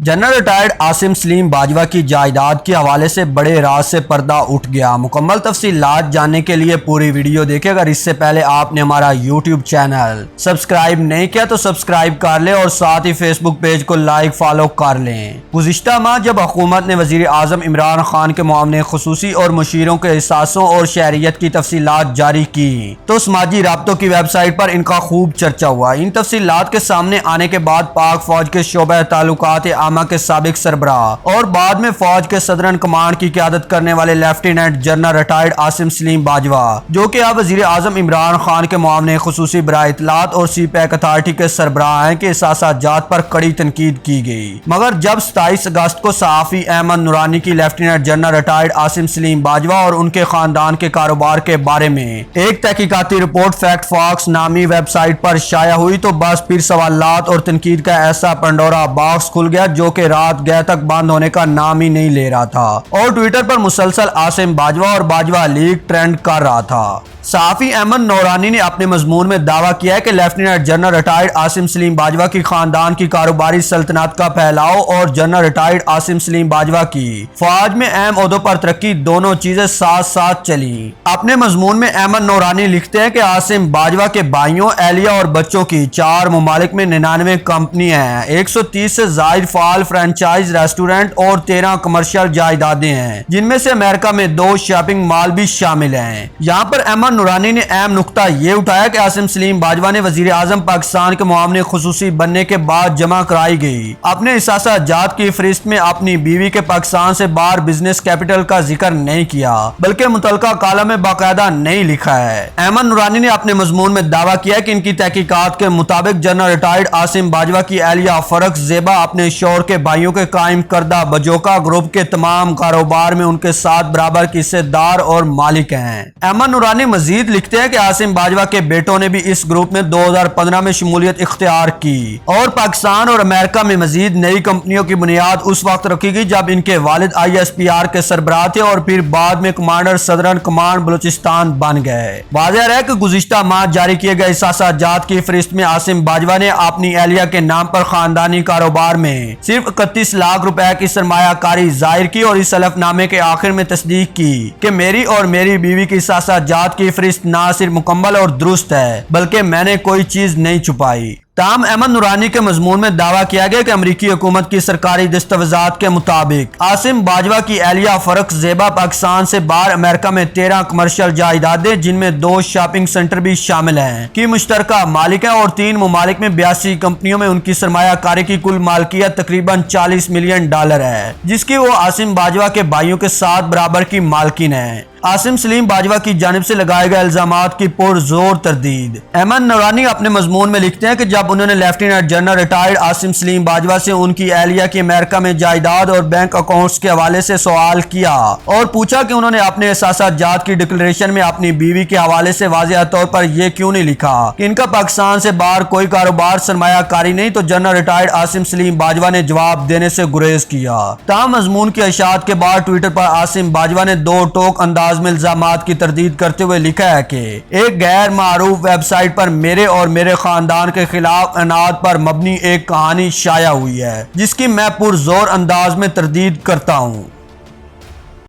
General retired Asim Salim Bajwa की जायदाद के हवाले से बड़े राज से पर्दा उठ गया। मुकम्मल तफसीलात जानने के लिए पूरी वीडियो देखें। अगर इससे पहले आपने हमारा यूट्यूब चैनल सब्सक्राइब नहीं किया तो सब्सक्राइब कर लें और साथ ही फेसबुक पेज को लाइक फॉलो कर लें। गुज़िश्ता माह जब हुकूमत ने वज़ीर आज़म इमरान खान के मामले खुसूसी और मुशीरों के एहसासों और शहरियत की तफसीलात जारी की तो समाजी राब्तों की वेबसाइट पर इनका खूब चर्चा हुआ। इन तफसीलात के सामने आने के बाद पाक फौज के शोबे ताल्लुकात आमा के साबिक सरबराह और बाद में फौज के सदरन कमांड की क़यादत करने वाले lieutenant general retired Asim Salim Bajwa, जो कि अब वज़ीर आज़म इमरान खान के मामले खुसूसी बराए इत्तलात और सीपैक अथॉरिटी के सरबराह हैं कि एहसासात पर कड़ी तनकीद की गई। मगर जब 27 अगस्त को सहाफ़ी अहमद नूरानी की lieutenant general retired Asim Salim Bajwa और उनके खानदान के कारोबार के बारे में एक तहकीकाती रिपोर्ट फैक्ट फॉक्स नामी वेबसाइट पर शाया हुई तो बस फिर सवालात और तनकीद का ऐसा पंडोरा बॉक्स खुल गया जो कि रात गए तक बंद होने का नाम ही नहीं ले रहा था और ट्विटर पर मुसलसल आसिम बाजवा और बाजवा लीग ट्रेंड कर रहा था। सहाफ़ी अहमद नूरानी ने अपने मजमून में दावा किया है कि lieutenant general retired Asim Salim Bajwa की खानदान की कारोबारी सल्तनत का फैलाव और जनरल रिटायर्ड आसिम सलीम बाजवा की फौज में अहम ओहदों पर तरक्की दोनों चीजें साथ साथ चली। अपने मजमून में अहमद नूरानी लिखते हैं कि आसिम बाजवा के भाइयों, एहलिया और बच्चों की 4 ममालिक में 99 कंपनियां हैं, 130 से जायद फाल फ्रेंचाइज रेस्टोरेंट और 13 कमर्शियल जायदादें हैं, जिनमें से अमेरिका में 2 शॉपिंग मॉल भी शामिल हैं। यहाँ पर अहमद नूरानी ने अहम नुक्ता ये उठाया कि आसिम सलीम बाजवा ने वजीर आजम पाकिस्तान के मामले खुसूसी बनने के बाद जमा कराई गई अपने एहसासात की फहरिस्त में अपनी बीवी के पाकिस्तान से बाहर बिजनेस कैपिटल का जिक्र नहीं किया, बल्कि मुतलका कालम में बाकायदा नहीं लिखा है। अहमद नूरानी ने अपने मजमून में दावा किया कि इनकी तहकीकात के मुताबिक जनरल रिटायर्ड आसिम बाजवा की एहलिया फरक ज़ेबा अपने शौहर के भाइयों के कायम करदा बजोका ग्रुप के तमाम कारोबार में उनके साथ बराबर की हिस्सेदार और मालिक हैं। अहमद नूरानी मजीद लिखते हैं कि आसिम बाजवा के बेटों ने भी इस ग्रुप में 2015 में शमूलियत इख्तियार की और पाकिस्तान और अमेरिका में मजीद नई कंपनियों की बुनियाद उस वक्त रखी गई जब इनके वालिद ISPR के सरबराह थे और फिर बाद में कमांडर सदरन कमांड बलूचिस्तान बन गए। वाज़ेह है कि गुज़िश्ता माह जारी किए गए एहसासात की फहरिस्त में आसिम बाजवा ने अपनी एहलिया के नाम पर खानदानी कारोबार में सिर्फ 31 लाख रुपए की सरमायाकारी जाहिर की और इस हलफनामे के आखिर में तस्दीक की कि मेरी और मेरी बीवी की एहसासात की फहरिस्त ना सिर्फ मुकम्मल और दुरुस्त है बल्कि मैंने कोई चीज नहीं छुपाई। ताम अहमद नूरानी के मजमून में दावा किया गया कि अमरीकी हुकूमत की सरकारी दस्तावेजात के मुताबिक आसिम बाजवा की एहलिया फरक ज़ेबा पाकिस्तान से बाहर अमेरिका में 13 कमर्शियल जायदादें, जिनमें 2 शॉपिंग सेंटर भी शामिल हैं, की मुश्तरका मालिक है और 3 ममालिक में 82 कंपनियों में उनकी सरमायाकारी की कुल मालकियत तकरीबन $40 मिलियन है, जिसकी वो आसिम बाजवा के भाइयों के साथ बराबर की मालकिन है। आसिम सलीम बाजवा की जानिब से लगाए गए इल्जामात की पुरजोर तरदीद। अहमद नूरानी अपने मजमून में लिखते हैं कि जब उन्होंने lieutenant general retired Asim Salim Bajwa से उनकी एहलिया की अमेरिका में जायदाद और बैंक अकाउंट्स के हवाले से सवाल किया और पूछा कि उन्होंने अपने एहसासात की डिक्लेरेशन में अपनी बीवी के हवाले से वाज़ेह तौर पर यह क्यों नहीं लिखा कि इनका पाकिस्तान से बाहर कोई कारोबार सरमायाकारी नहीं, तो जनरल रिटायर्ड आसिम सलीम बाजवा ने जवाब देने से गुरेज किया। ताम मजमून की अशात के बाद ट्विटर पर आसिम बाजवा ने 2 टोक अंदाज में इल्जामात की तरदीद करते हुए लिखा है कि एक गैर मारूफ वेबसाइट पर मेरे और मेरे खानदान के खिलाफ अनाद पर मबनी एक कहानी शाया हुई है, जिसकी मैं पुरजोर अंदाज में तरदीद करता हूँ।